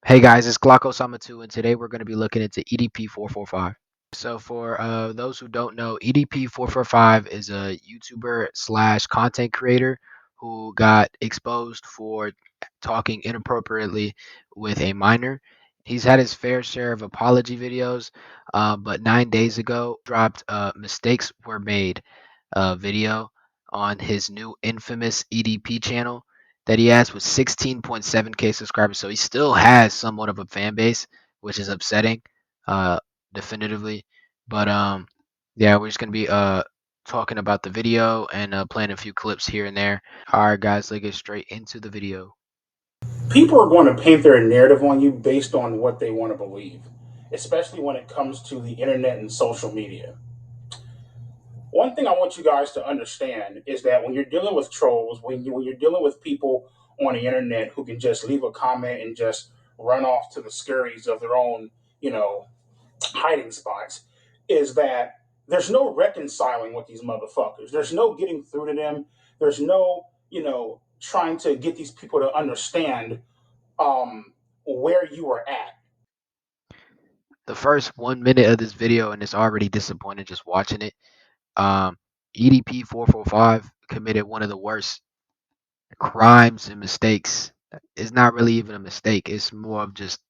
Hey guys, it's Glocko Sama 2, and today we're going to be looking into EDP 445. So, for those who don't know, EDP 445 is a YouTuber slash content creator who got exposed for talking inappropriately with a minor. He's had his fair share of apology videos, but 9 days ago, dropped Mistakes Were Made video on his new infamous EDP channel that he has with 16.7K subscribers. So he still has somewhat of a fan base, which is upsetting, uh, definitively. But yeah, we're just gonna be talking about the video and playing a few clips here and there. All right, guys, let's get straight into the video. People are going to paint their narrative on you based on what they want to believe, especially when it comes to the internet and social media. One thing I want you guys to understand is that when you're dealing with trolls, when you're dealing with people on the internet who can just leave a comment and just run off to the scurries of their own, you know, hiding spots, is that there's no reconciling with these motherfuckers. There's no getting through to them. There's no, trying to get these people to understand where you are at. The first 1 minute of this video, and it's already disappointing just watching it. Um, EDP 445 committed one of the worst crimes and mistakes. It's not really even a mistake. It's more of just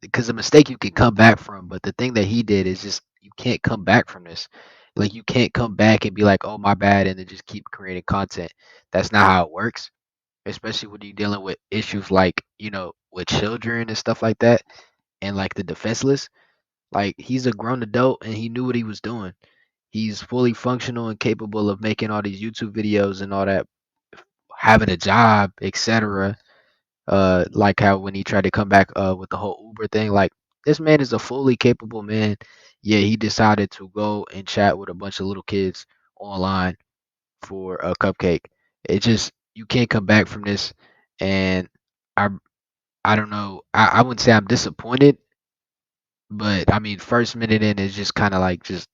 because a mistake you can come back from, but the thing that he did is just you can't come back from this. Like you can't come back and be like, "Oh, my bad," and then just keep creating content. That's not how it works, especially when you're dealing with issues like, with children and stuff like that and like the defenseless. Like he's a grown adult and he knew what he was doing. He's fully functional and capable of making all these YouTube videos and all that, having a job, etc. Like how when he tried to come back with the whole Uber thing, like this man is a fully capable man. Yeah, he decided to go and chat with a bunch of little kids online for a cupcake. It just you can't come back from this, and I I don't know. I wouldn't say I'm disappointed, but I mean, first minute in is just kind of like just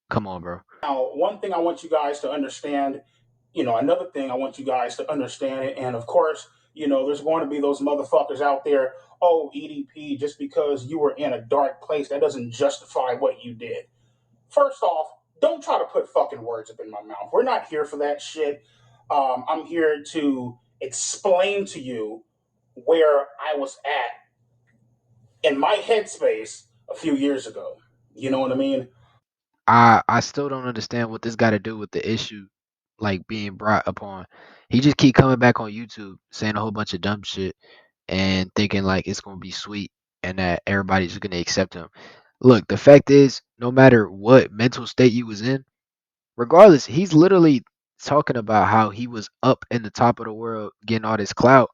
come on, bro. Now, one thing I want you guys to understand, another thing I want you guys to understand, and of course, there's going to be those motherfuckers out there. Oh, EDP, just because you were in a dark place, that doesn't justify what you did. First off, don't try to put fucking words up in my mouth. We're not here for that shit. I'm here to explain to you where I was at in my headspace a few years ago. You know what I mean? I still don't understand what this got to do with the issue like being brought upon. He just keep coming back on YouTube saying a whole bunch of dumb shit and thinking like it's gonna be sweet and that everybody's just gonna accept him. Look, the fact is, no matter what mental state you was in, regardless, he's literally talking about how he was up in the top of the world getting all this clout,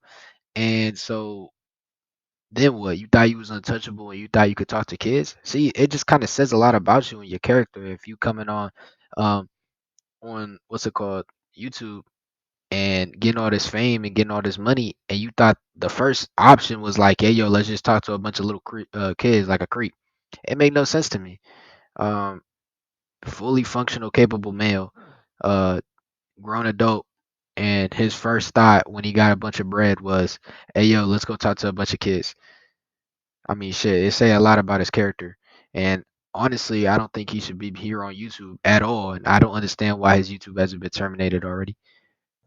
and so then what? You thought you was untouchable and you thought you could talk to kids? See, it just kind of says a lot about you and your character if you coming um on what's it called, YouTube, and getting all this fame and getting all this money, and you thought the first option was like, hey yo, let's just talk to a bunch of little kids like a creep. It made no sense to me. Um, fully functional, capable male, uh, grown adult, and his first thought when he got a bunch of bread was, hey yo, let's go talk to a bunch of kids. I mean, shit, it say a lot about his character. And honestly, I don't think he should be here on YouTube at all. And I don't understand why his YouTube hasn't been terminated already.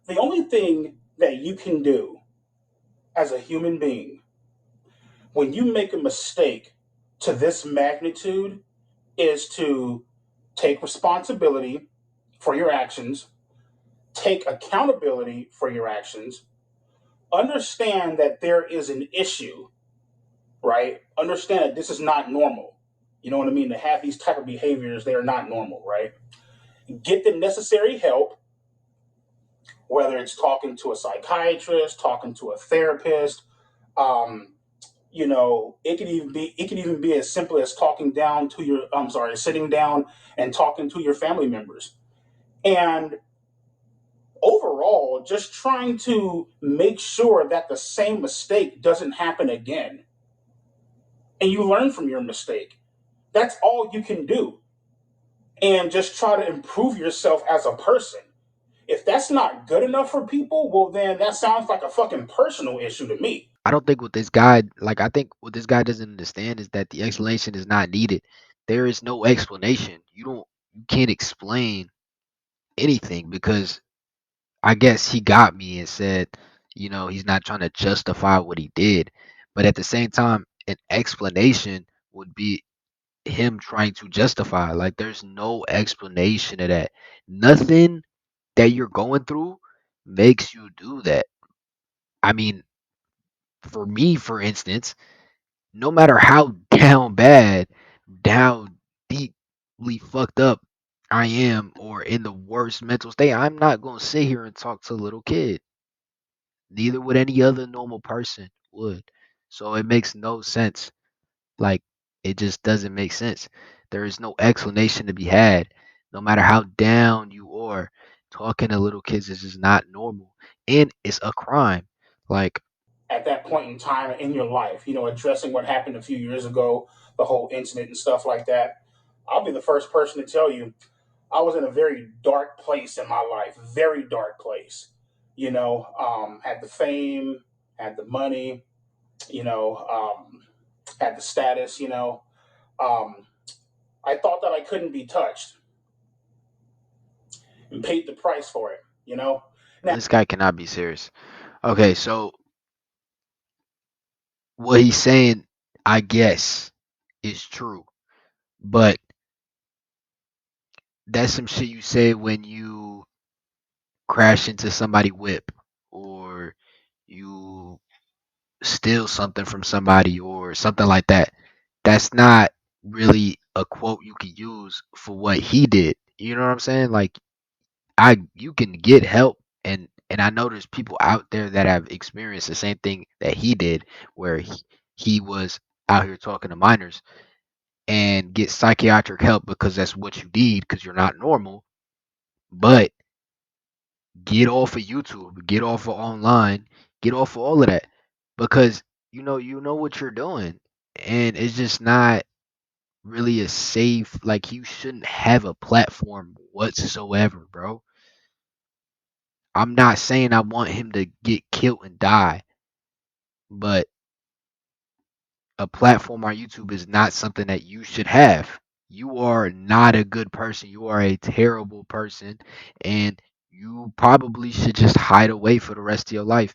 The only thing that you can do as a human being when you make a mistake to this magnitude is to take responsibility for your actions, take accountability for your actions, understand that there is an issue, right? Understand that this is not normal. You know what I mean? To have these type of behaviors, they are not normal, right? Get the necessary help, whether it's talking to a psychiatrist, talking to a therapist, um, it could even be as simple as talking down to your I'm sorry sitting down and talking to your family members, and overall just trying to make sure that the same mistake doesn't happen again and you learn from your mistake. That's all you can do, and just try to improve yourself as a person. If that's not good enough for people, well then that sounds like a fucking personal issue to me. I don't think what this guy like I think what this guy doesn't understand is that the explanation is not needed. There is no explanation. You can't explain anything because I guess he got me and said, he's not trying to justify what he did. But at the same time, an explanation would be him trying to justify. Like there's no explanation of that. Nothing that you're going through makes you do that. I mean, for me, for instance, no matter how down bad, down deeply fucked up I am, or in the worst mental state, I'm not gonna sit here and talk to a little kid. Neither would any other normal person would. So it makes no sense. Like it just doesn't make sense. There is no explanation to be had. No matter how down you are, talking to little kids is just not normal. And it's a crime. Like at that point in time in your life, addressing what happened a few years ago, the whole incident and stuff like that. I'll be the first person to tell you I was in a very dark place in my life, very dark place. Had the fame, had the money, had the status. Um, I thought that I couldn't be touched and paid the price for it. Now, this guy cannot be serious. Okay, so what he's saying, I guess, is true. But that's some shit you say when you crash into somebody whip or you steal something from somebody or something like that. That's not really a quote you could use for what he did. You know what I'm saying? Like you can get help and I know there's people out there that have experienced the same thing that he did where he was out here talking to minors and get psychiatric help because that's what you need because you're not normal. But get off of YouTube, get off of online, get off of all of that because you know what you're doing and it's just not really a safe like you shouldn't have a platform whatsoever, bro. I'm not saying I want him to get killed and die, but a platform on YouTube is not something that you should have. You are not a good person. You are a terrible person, and you probably should just hide away for the rest of your life.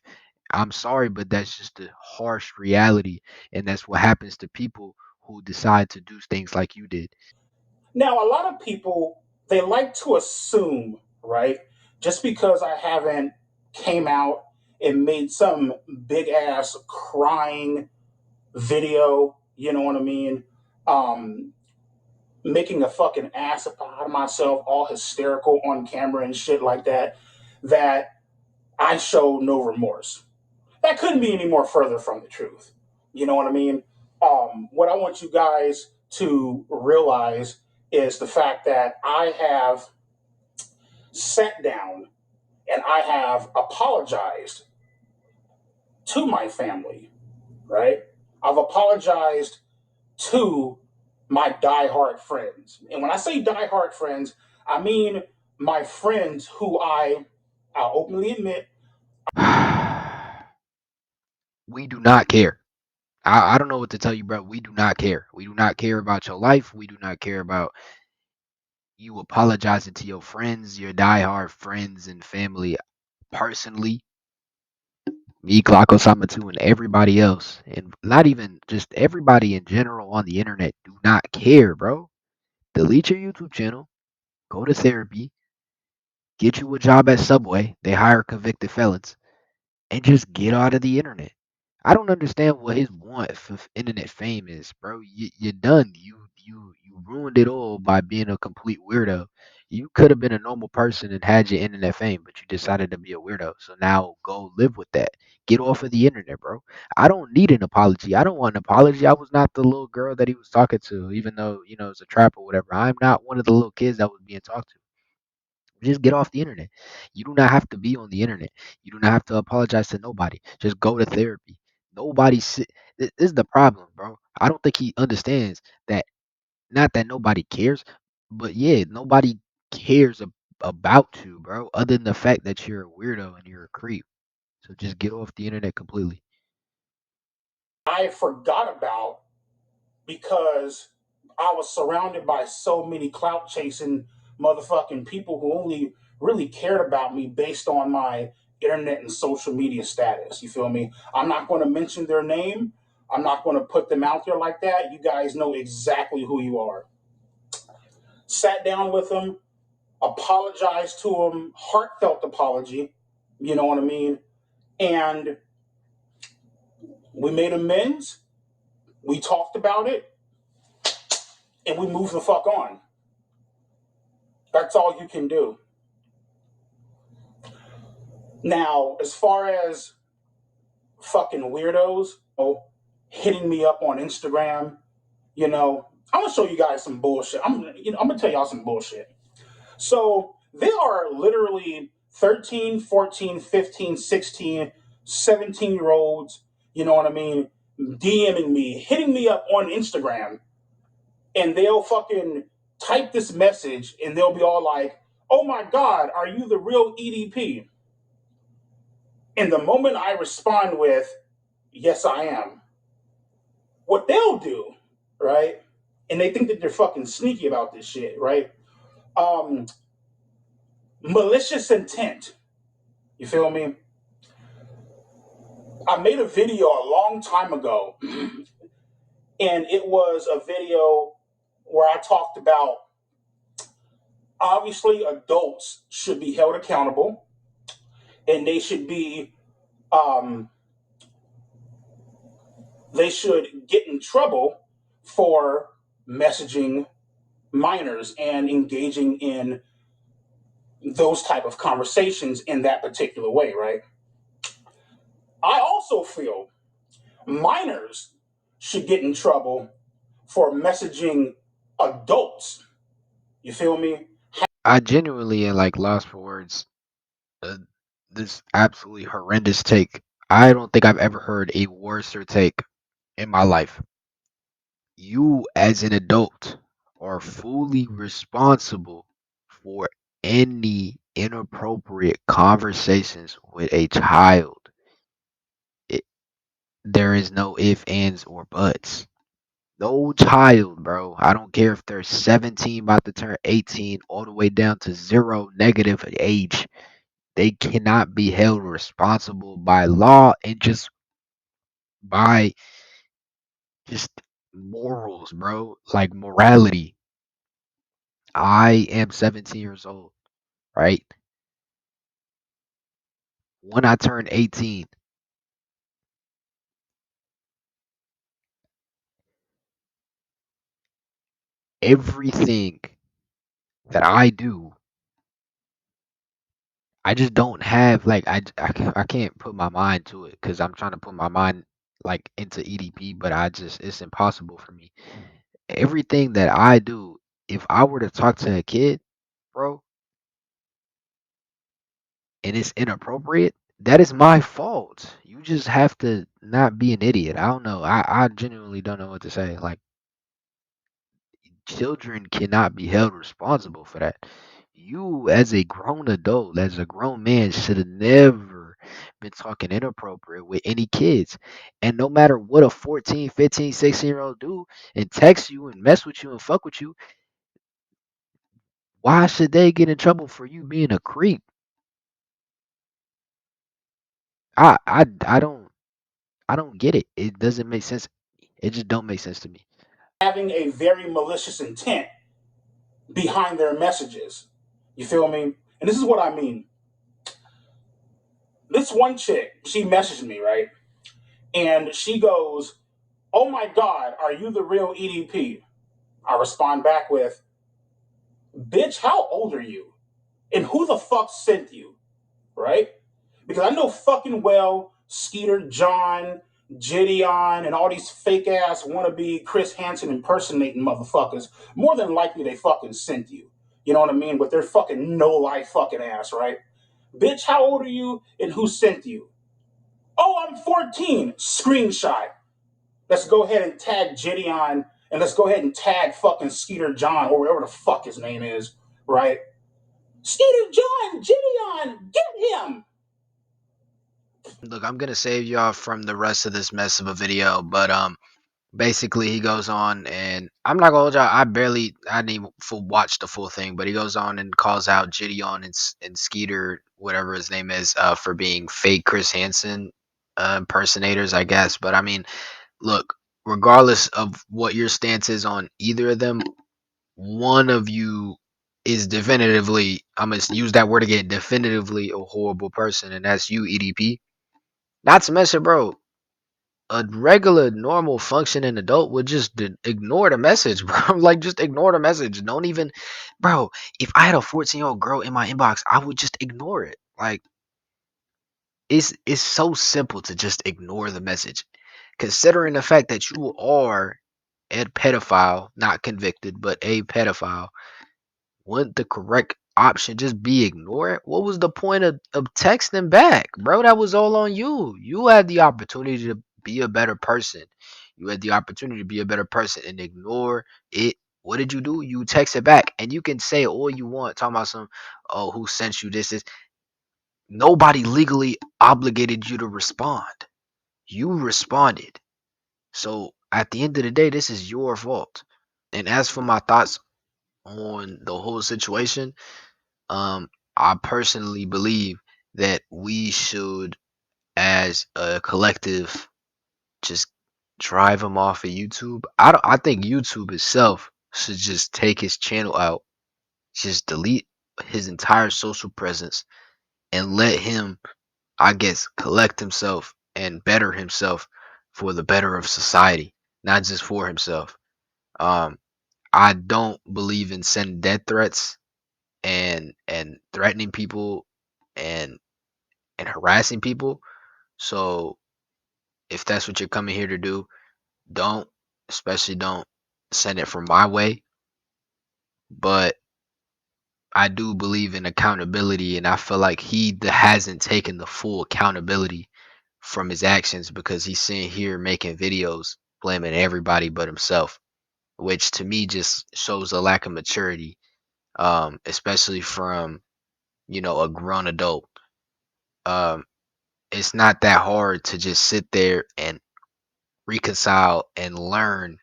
I'm sorry, but that's just the harsh reality, and that's what happens to people who decide to do things like you did. now, a lot of people they like to assume, right? Just because I haven't came out and made some big ass crying video, you know what I mean? Um, Making a fucking ass out of myself, all hysterical on camera and shit like that, that I show no remorse. That couldn't be any more further from the truth. You know what I mean? What I want you guys to realize is the fact that I have sat down and I have apologized to my family, right? I've apologized to my diehard friends. And when I say diehard friends, I mean my friends who I'll openly admit, We do not care. I don't know what to tell you, bro. We do not care. We do not care about your life. We do not care about you apologizing to your friends, your diehard friends and family personally. Me, Glocko Sama too, and everybody else, and not even just everybody in general on the internet do not care, bro. Delete your YouTube channel, go to therapy, get you a job at Subway. They hire convicted felons and just get out of the internet. I don't understand what his want for internet fame is, bro. You're done. You ruined it all by being a complete weirdo. You could have been a normal person and had your internet fame, but you decided to be a weirdo. So now go live with that. Get off of the internet, bro. I don't need an apology. I don't want an apology. I was not the little girl that he was talking to, even though it's a trap or whatever. I'm not one of the little kids that was being talked to. Just get off the internet. You do not have to be on the internet. You do not have to apologize to nobody. Just go to therapy. Nobody. This is the problem, bro. I don't think he understands that. Not that nobody cares, but yeah, nobody cares about you, bro. Other than the fact that you're a weirdo and you're a creep. So just get off the internet completely. I forgot about because I was surrounded by so many clout chasing motherfucking people who only really cared about me based on my internet and social media status. You feel me? I'm not going to mention their name. I'm not going to put them out there like that. You guys know exactly who you are. Sat down with them, apologized to them, heartfelt apology. You know what I mean? And we made amends. We talked about it, and we moved the fuck on. That's all you can do. Now, as far as fucking weirdos, hitting me up on Instagram, I'm gonna show you guys some bullshit. I'm gonna tell y'all some bullshit. So there are literally 13, 14, 15, 16, 17 year olds, you know what I mean, DMing me, hitting me up on Instagram, and they'll fucking type this message and they'll be all like, oh my God, are you the real EDP? And the moment I respond with, yes, I am, what they'll do, right? And they think that they're fucking sneaky about this shit, right? Um, Malicious intent. You feel me? I made a video a long time ago, and it was a video where I talked about obviously adults should be held accountable and um, they should get in trouble for messaging minors and engaging in those type of conversations in that particular way, right? I also feel minors should get in trouble for messaging adults. You feel me? I genuinely am like lost for words. Uh, this absolutely horrendous take. I don't think I've ever heard a worser take in my life. You, as an adult, are fully responsible for any inappropriate conversations with a child. It, there is no ifs, ands, or buts. No child, bro. I don't care if they're 17, about to turn 18, all the way down to zero negative age. They cannot be held responsible by law and by just morals, bro. Like morality. I am 17 years old, right? When I turned 18, everything that I do, I just don't have like I can't put my mind to it because I'm trying to put my mind like into EDP, but it's impossible for me. Everything that I do, if I were to talk to a kid, bro, and it's inappropriate, that is my fault. You just have to not be an idiot. I don't know. I genuinely don't know what to say. Like children cannot be held responsible for that. You, as a grown adult, as a grown man, should have never been talking inappropriate with any kids. And no matter what a 14, 15, 16-year old do and text you and mess with you and fuck with you, why should they get in trouble for you being a creep? I don't get it. It doesn't make sense. It just don't make sense to me. Having a very malicious intent behind their messages. You feel me? And this is what I mean. This one chick, she messaged me, right? And she goes, oh my God, are you the real EDP? I respond back with, bitch, how old are you? And who the fuck sent you? Right? Because I know fucking well Skeeter John, Gideon, and all these fake ass wannabe Chris Hansen impersonating motherfuckers. More than likely they fucking sent you. You know what I mean? With their fucking no life fucking ass, right? Bitch, how old are you and who sent you? Oh, I'm 14. Screenshot. Let's go ahead and tag Gideon and let's go ahead and tag fucking Skeeter John or whatever the fuck his name is, right? Skeeter John, Gideon, get him. Look, I'm gonna save y'all from the rest of this mess of a video, but basically he goes on, and I'm not gonna hold y'all. I didn't even watch the full thing, but he goes on and calls out Gideon and Skeeter, whatever his name is, for being fake Chris Hansen impersonators, I guess. But I mean, look, regardless of what your stance is on either of them, one of you is definitively, I'm gonna use that word again, definitively a horrible person, and that's you, EDP. Not to mention, bro, a regular, normal, functioning adult would just ignore the message, bro. Like, just ignore the message. Don't even, bro. If I had a 14-year-old girl in my inbox, I would just ignore it. Like, it's so simple to just ignore the message, considering the fact that you are a pedophile, not convicted, but a pedophile. Wouldn't the correct option just be ignore it? What was the point of texting back, bro? That was all on you. You had the opportunity to be a better person. You had the opportunity to be a better person and ignore it. What did you do? You texted back, and you can say all you want, talking about some, oh, who sent you this? Is nobody legally obligated you to respond. You responded. So at the end of the day, this is your fault. And as for my thoughts on the whole situation, Um, I personally believe that we should, as a collective, just drive him off of YouTube. I think YouTube itself should just take his channel out, just delete his entire social presence, and let him, I guess, collect himself and better himself for the better of society, not just for himself. Um, I don't believe in sending death threats and threatening people and harassing people. So if that's what you're coming here to do, don't, especially don't send it from my way. But I do believe in accountability, and I feel like he hasn't taken the full accountability from his actions because he's sitting here making videos blaming everybody but himself, which to me just shows a lack of maturity, especially from a grown adult. Um, it's not that hard to just sit there and reconcile and learn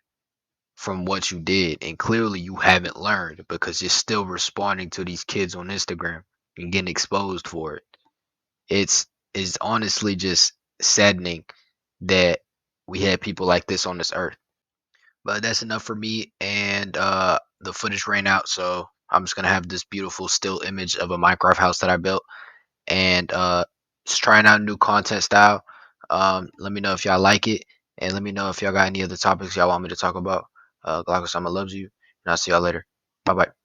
from what you did. And clearly you haven't learned because you're still responding to these kids on Instagram and getting exposed for it. It's it's honestly just saddening that we had people like this on this earth. But that's enough for me, and the footage ran out, so I'm just gonna have this beautiful still image of a Minecraft house that I built, and just trying out new content style. Let me know if y'all like it, and let me know if y'all got any other topics y'all want me to talk about. Glaucus, I'ma loves you, and I'll see y'all later. Bye bye.